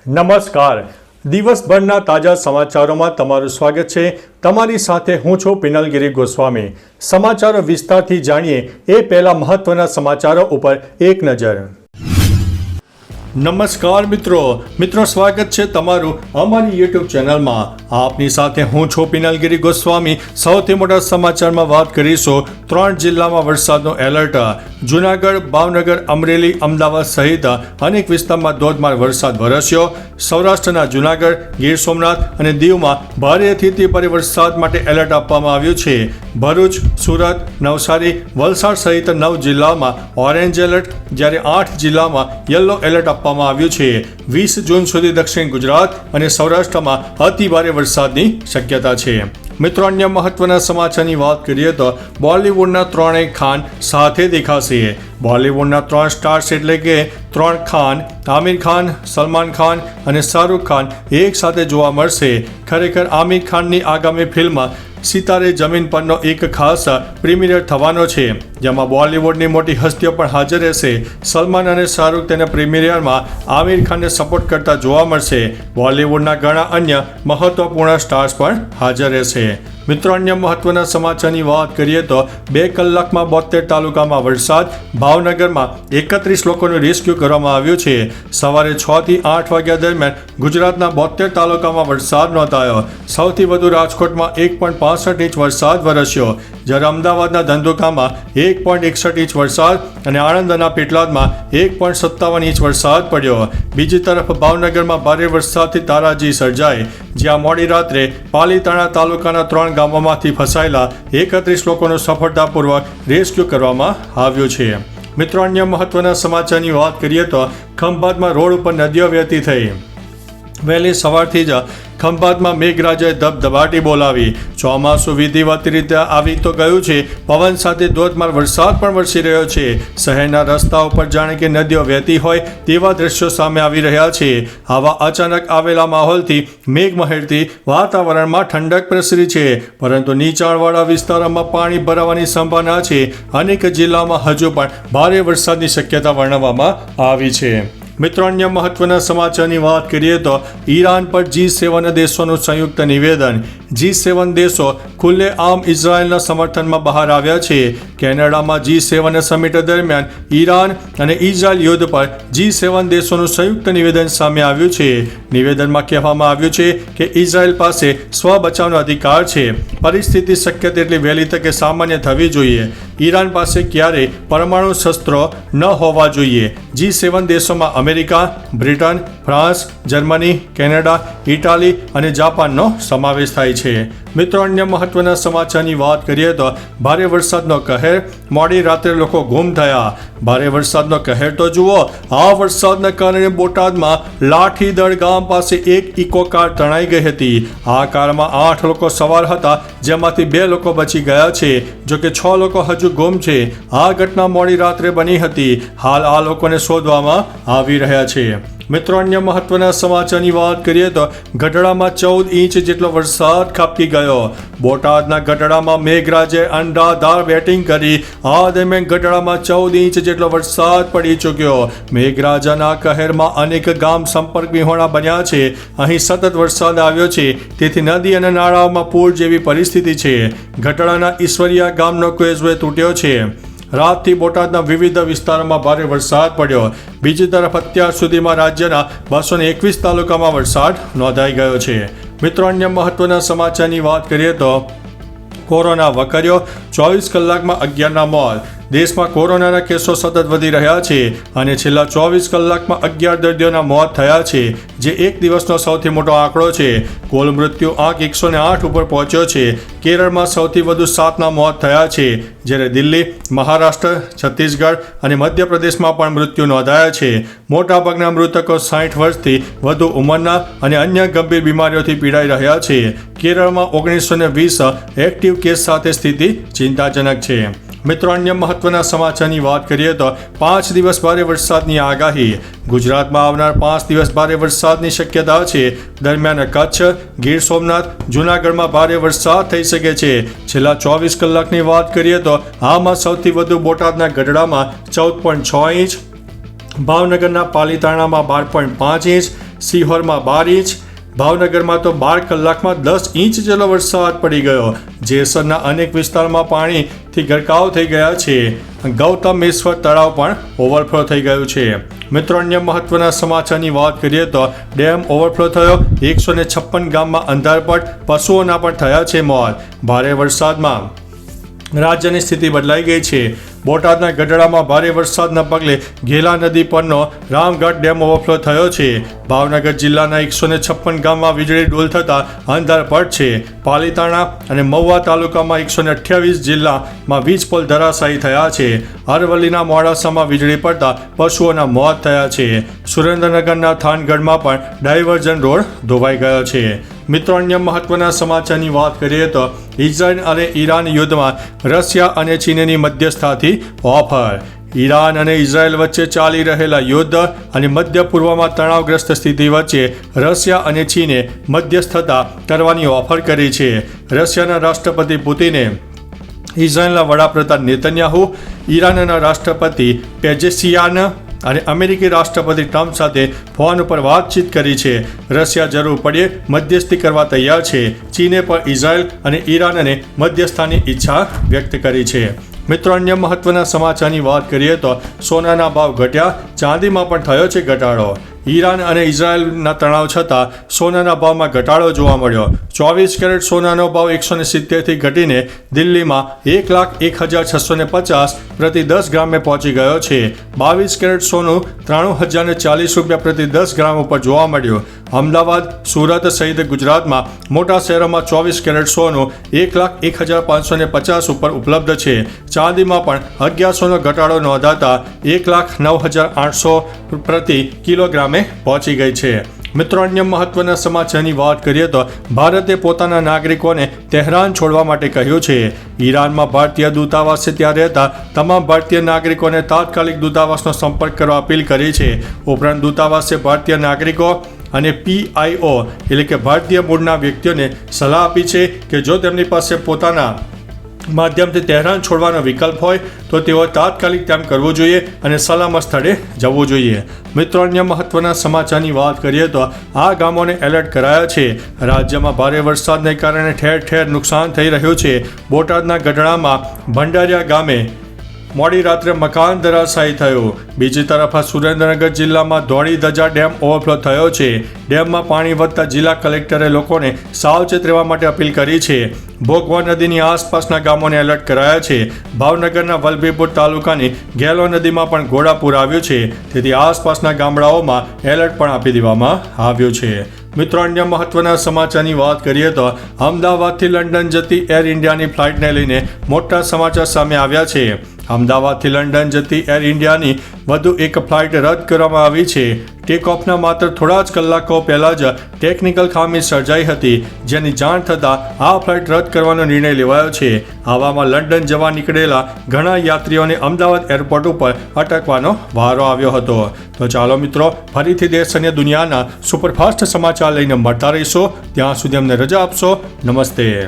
નમસ્કાર. દિવસભરના તાજા સમાચારોમાં તમારું સ્વાગત છે. તમારી સાથે હું છું પિનલગીરી ગોસ્વામી. સમાચારો વિસ્તારથી જાણીએ એ પહેલા મહત્વના સમાચારો ઉપર એક નજર. નમસ્કાર મિત્રો સ્વાગત છે તમારું અમારી યુટ્યુબ ચેનલમાં. આપની સાથે હું છું પિનલગીરી ગોસ્વામી. સૌથી મોટા સમાચારમાં વાત કરીશું 3 જિલ્લામાં વરસાદનો એલર્ટ. જૂનાગઢ, ભાવનગર, અમરેલી, અમદાવાદ સહિત અનેક વિસ્તારમાં ધોધમાર વરસાદ વરસ્યો. સૌરાષ્ટ્રના જૂનાગઢ, ગીર સોમનાથ અને દીવમાં ભારેથી અતિ ભારે વરસાદ માટે એલર્ટ આપવામાં આવ્યું છે. ભરૂચ, સુરત, નવસારી, વલસાડ સહિત 9 જિલ્લામાં ઓરેન્જ એલર્ટ, જ્યારે 8 જિલ્લામાં યલો એલર્ટ આપવામાં આવ્યું છે. 20 જૂન સુધી દક્ષિણ ગુજરાત અને સૌરાષ્ટ્રમાં અતિ ભારે વરસાદની શક્યતા છે. મિત્રો, અન્ય મહત્વના સમાચારની વાત કરીએ તો બોલિવૂડના 3 ખાન સાથે દેખાશે. બોલિવૂડના 3 સ્ટાર્સ એટલે કે 3 ખાન, આમિર ખાન, સલમાન ખાન અને શાહરુખ ખાન એક સાથે જોવા મળશે. ખરેખર આમિર ખાનની આગામી ફિલ્મ સિતારે જમીન પરનો એક ખાસ પ્રીમિયર થવાનો છે, જેમાં બોલિવૂડની મોટી હસ્તીઓ પણ હાજર રહેશે. સલમાન અને શાહરુખ તેના પ્રીમિયરમાં આમિર ખાનને સપોર્ટ કરતા જોવા મળશે. બોલિવૂડના ઘણા અન્ય મહત્વપૂર્ણ સ્ટાર્સ પણ હાજર રહેશે. મિત્રો, અન્ય મહત્વના સમાચારની વાત કરીએ તો 2 કલાકમાં 72 તાલુકામાં વરસાદ. ભાવનગરમાં 31 લોકોનું રેસ્ક્યુ કરવામાં આવ્યું છે. સવારે 6 થી 8 વાગ્યા દરમિયાન ગુજરાતના 72 તાલુકામાં વરસાદ નોંધાયો. સૌથી વધુ રાજકોટમાં 1.65 ઇંચ વરસાદ વરસ્યો, જ્યારે અમદાવાદના ધંધુકામાં 1.61 ઇંચ વરસાદ અને આણંદના પેટલાદમાં 1.57 ઇંચ વરસાદ પડ્યો. બીજી તરફ ભાવનગરમાં ભારે વરસાદથી તારાજી સર્જાઈ, જ્યાં મોડી રાત્રે પાલીતાણા તાલુકાના 3 ગામોમાંથી ફસાયેલા 31 લોકોનું સફળતાપૂર્વક રેસ્ક્યુ કરવામાં આવ્યું છે. મિત્રો, અન્ય મહત્વના સમાચારની વાત કરીએ તો ખંભાતમાં રોડ ઉપર નદીઓ વહેતી થઈ. વહેલી સવારથી જ ખંભાતમાં મેઘરાજાએ ધબધબાટી બોલાવી. ચોમાસું વિધિવત રીતે આવી તો ગયું છે. પવન સાથે ધોધમાર વરસાદ પણ વરસી રહ્યો છે. શહેરના રસ્તા ઉપર જાણે કે નદીઓ વહેતી હોય તેવા દ્રશ્યો સામે આવી રહ્યા છે. આવા અચાનક આવેલા માહોલથી મેઘમહેરથી વાતાવરણમાં ઠંડક પ્રસરી છે, પરંતુ નીચાણવાળા વિસ્તારોમાં પાણી ભરાવાની સંભાવના છે. અનેક જિલ્લામાં હજુ પણ ભારે વરસાદની શક્યતા વર્ણવવામાં આવી છે. મિત્રો, અન્ય મહત્વના સમાચારની વાત કરીએ તો ઈરાન પર G7 દેશોનું સંયુક્ત નિવેદન. G7 દેશો ખુલ્લેઆમ ઇઝરાયલના સમર્થનમાં બહાર આવ્યા છે. કેનેડામાં G7 સમિટ દરમિયાન ઈરાન અને ઇઝરાયલ યુદ્ધ પર G7 દેશોનું સંયુક્ત નિવેદન સામે આવ્યું છે. નિવેદનમાં કહેવામાં આવ્યું છે કે ઇઝરાયલ પાસે સ્વ બચાવનો અધિકાર છે. પરિસ્થિતિ શક્ય તેટલી વહેલી તકે સામાન્ય થવી જોઈએ. ઈરાન પાસે ક્યારેય પરમાણુ શસ્ત્રો ન હોવા જોઈએ. G7 દેશોમાં America, Britain, France, Germany, Canada, Italy અને જાપાનનો સમાવેશ થાય છે. મિત્રો, અન્ય મહત્વના સમાચારની વાત કરીએ તો ભારે વરસાદનો કહેર. મોડી રાત્રે લોકો ગુમ થયા. ભારે વરસાદનો કહેર તો જુઓ. આ વરસાદના કારણે બોટાદમાં લાઠીદળ ગામ પાસે એક ઇકો કાર તણાઈ ગઈ હતી. આ કારમાં 8 લોકો સવાર હતા, જેમાંથી 2 લોકો બચી ગયા છે, જોકે 6 લોકો હજુ ગુમ છે. આ ઘટના મોડી રાત્રે બની હતી. હાલ આ લોકોને શોધવામાં આવી રહ્યા છે. મિત્રો, અન્ય મહત્વના સમાચારની વાત કરીએ તો ગઢડામાં 14 ઇંચ જેટલો વરસાદ ખાબકી ગયો. બોટાદના ગઢડામાં મેઘરાજે અંધાધાર બેટિંગ કરી. આ દરમિયાન ગઢડામાં 14 ઇંચ જેટલો વરસાદ પડી ચૂક્યો. મેઘરાજાના કહેરમાં અનેક ગામ સંપર્ક વિહોણા બન્યા છે. અહીં સતત વરસાદ આવ્યો છે, તેથી નદી અને નાળાઓમાં પૂર જેવી પરિસ્થિતિ છે. ગઢડાના ઈશ્વરિયા ગામનો કોઝવે તૂટ્યો છે. રાતથી બોટાદના વિવિધ વિસ્તારોમાં ભારે વરસાદ પડ્યો. બીજી તરફ અત્યાર સુધીમાં રાજ્યના 221 તાલુકામાં વરસાદ નોંધાઈ ગયો છે. મિત્રો, અન્ય મહત્વના સમાચારની વાત કરીએ તો કોરોના વકર્યો. 24 કલાકમાં 11ના મોત. દેશમાં કોરોનાના કેસો સતત વધી રહ્યા છે અને છેલ્લા 24 કલાકમાં 11 દર્દીઓના મોત થયા છે, જે એક દિવસનો સૌથી મોટો આંકડો છે. કુલ મૃત્યુ આંક 108 ઉપર પહોંચ્યો છે. કેરળમાં સૌથી વધુ 7ના મોત થયા છે, જ્યારે દિલ્હી, મહારાષ્ટ્ર, છત્તીસગઢ અને મધ્યપ્રદેશમાં પણ મૃત્યુ નોંધાયા છે. મોટાભાગના મૃતકો 60 વર્ષથી વધુ ઉંમરના અને અન્ય ગંભીર બીમારીઓથી પીડાઈ રહ્યા છે. કેરળમાં 1920 એક્ટિવ કેસ સાથે સ્થિતિ ચિંતાજનક છે. મિત્રો, અન્ય મહત્વના સમાચારની વાત કરીએ તો 5 દિવસ ભારે વરસાદની આગાહી. ગુજરાતમાં આવનાર 5 દિવસ ભારે વરસાદની શક્યતા છે. દરમિયાન કચ્છ, ગીર સોમનાથ, જૂનાગઢમાં ભારે વરસાદ થઈ શકે છે. છેલ્લા 24 કલાકની વાત કરીએ તો આમાં સૌથી વધુ બોટાદના ગઢડામાં 14.6 ઇંચ, ભાવનગરના પાલીતાણામાં 12.5 ઇંચ, સિહોરમાં 12 ઇંચ, ભાવનગરમાં તો 12 કલાકમાં 10 ઇંચ જેટલો વરસાદ પડી ગયો. જેસરના અનેક વિસ્તારમાં પાણીથી ગરકાવ થઈ ગયા છે. ગૌતમેશ્વર તળાવ પણ ઓવરફ્લો થઈ ગયું છે. મિત્રો, અન્ય મહત્વના સમાચારની વાત કરીએ તો ડેમ ઓવરફ્લો થયો. 156 ગામમાં અંધારપટ, પશુઓના પણ થયા છે મોત. ભારે વરસાદમાં રાજ્યની સ્થિતિ બદલાઈ ગઈ છે. બોટાદના ગઢડામાં ભારે વરસાદના પગલે ઘેલા નદી પરનો રામગઢ ડેમ ઓવરફ્લો થયો છે. ભાવનગર જિલ્લાના 156 ગામમાં વીજળી ડોલ થતાં અંધારપટ છે. પાલીતાણા અને મહુવા તાલુકામાં 128 જિલ્લામાં વીજ પોલ ધરાશાયી થયા છે. અરવલ્લીના મોડાસામાં વીજળી પડતા પશુઓના મોત થયા છે. સુરેન્દ્રનગરના થાનગઢમાં પણ ડાયવર્ઝન રોડ ધોવાઈ ગયો છે. મિત્રો, અન્ય મહત્વના સમાચારની વાત કરીએ તો ઇઝરાયલ અને ઈરાન યુદ્ધમાં રશિયા અને ચીનની મધ્યસ્થતાથી ઓફર. ઈરાન અને ઇઝરાયલ વચ્ચે ચાલી રહેલા યુદ્ધ અને મધ્ય પૂર્વમાં તણાવગ્રસ્ત સ્થિતિ વચ્ચે રશિયા અને ચીને મધ્યસ્થતા કરવાની ઓફર કરી છે. રશિયાના રાષ્ટ્રપતિ પુતિને ઇઝરાયલના વડાપ્રધાન નેતન્યાહુ, ઈરાનના રાષ્ટ્રપતિ પેજેશિયાન અને અમેરિકી રાષ્ટ્રપતિ ટ્રમ્પ સાથે ફોન ઉપર વાતચીત કરી છે. રશિયા જરૂર પડે મધ્યસ્થી કરવા તૈયાર છે. ચીને પણ ઇઝરાયલ અને ઈરાનને મધ્યસ્થતાની ઈચ્છા વ્યક્ત કરી છે. મિત્રો, અન્ય મહત્વના સમાચારની વાત કરીએ તો સોનાના ભાવ ઘટ્યા, ચાંદીમાં પણ થયો છે ઘટાડો. ઈરાન અને ઇઝરાયલના તણાવ છતાં સોનાના ભાવમાં ઘટાડો જોવા મળ્યો. 24 કેરેટ સોનાનો ભાવ 170થી ઘટીને દિલ્હીમાં 1,01,650 પ્રતિ 10 ગ્રામે પહોંચી ગયો છે. 22 કેરેટ સોનું 93,040 રૂપિયા પ્રતિ 10 ગ્રામ ઉપર જોવા મળ્યું. અમદાવાદ, સુરત સહિત ગુજરાતમાં મોટા શહેરોમાં 24 કેરેટ સોનું 1,01,550 ઉપર ઉપલબ્ધ છે. ચાંદીમાં પણ 1100નો ઘટાડો નોંધાતા 1,09,800 પ્રતિ કિલોગ્રામે પહોંચી ગઈ છે. મિત્રો, અન્ય મહત્વના સમાચારની વાત કરીએ તો ભારતે પોતાના નાગરિકોને તહેરાન છોડવા માટે કહ્યું છે. ઈરાનમાં ભારતીય દૂતાવાસે ત્યાં રહેતા તમામ ભારતીય નાગરિકોને તાત્કાલિક દૂતાવાસનો સંપર્ક કરવા અપીલ કરી છે. ઉપરાંત દૂતાવાસે ભારતીય નાગરિકો અને PIO એટલે કે ભારતીય મૂળના વ્યક્તિઓને સલાહ આપી છે કે જો તેમની પાસે પોતાના માધ્યમથી તહેરાન છોડવાનો વિકલ્પ હોય તો તેઓ તાત્કાલિક તેમ કરવું જોઈએ અને સલામત સ્થળે જવું જોઈએ. મિત્રો, અન્ય મહત્વના સમાચારની વાત કરીએ તો આ ગામોને એલર્ટ કરાયા છે. રાજ્યમાં ભારે વરસાદને કારણે ઠેર ઠેર નુકસાન થઈ રહ્યું છે. બોટાદના ગઢડામાં ભંડારિયા ગામે મોડી રાત્રે મકાન ધરાશાયી થયું. બીજી તરફ સુરેન્દ્રનગર જિલ્લામાં ધોળી ધજા ડેમ ઓવરફ્લો થયો છે. ડેમમાં પાણી વધતા જિલ્લા કલેક્ટરે લોકોને સાવચેત રહેવા માટે અપીલ કરી છે. ભોગવા નદીની આસપાસના ગામોને એલર્ટ કરાયા છે. ભાવનગરના વલભીપુર તાલુકાની ગેલો નદીમાં પણ ઘોડાપૂર આવ્યું છે. તેથી આસપાસના ગામડાઓમાં એલર્ટ પણ આપી દેવામાં આવ્યું છે. મિત્રો, અન્ય મહત્વના સમાચારની વાત કરીએ તો અમદાવાદથી લંડન જતી એર ઇન્ડિયાની ફ્લાઇટને લઈને મોટા સમાચાર સામે આવ્યા છે. અમદાવાદથી લંડન જતી એર ઇન્ડિયાની વધુ એક ફ્લાઇટ રદ કરવામાં આવી છે. ટેકઓફના માત્ર થોડા જ કલાકો પહેલા જ ટેકનિકલ ખામી સર્જાઈ હતી, જેની જાણ થતાં આ ફ્લાઇટ રદ કરવાનો નિર્ણય લેવાયો છે. આવામાં લંડન જવા નીકળેલા ઘણા યાત્રીઓને અમદાવાદ એરપોર્ટ ઉપર અટકવાનો વારો આવ્યો હતો. તો ચાલો મિત્રો, ફરીથી દેશ અને દુનિયાના સુપરફાસ્ટ સમાચાર લઈને મળતા રહીશો. ત્યાં સુધી અમને રજા આપશો. નમસ્તે.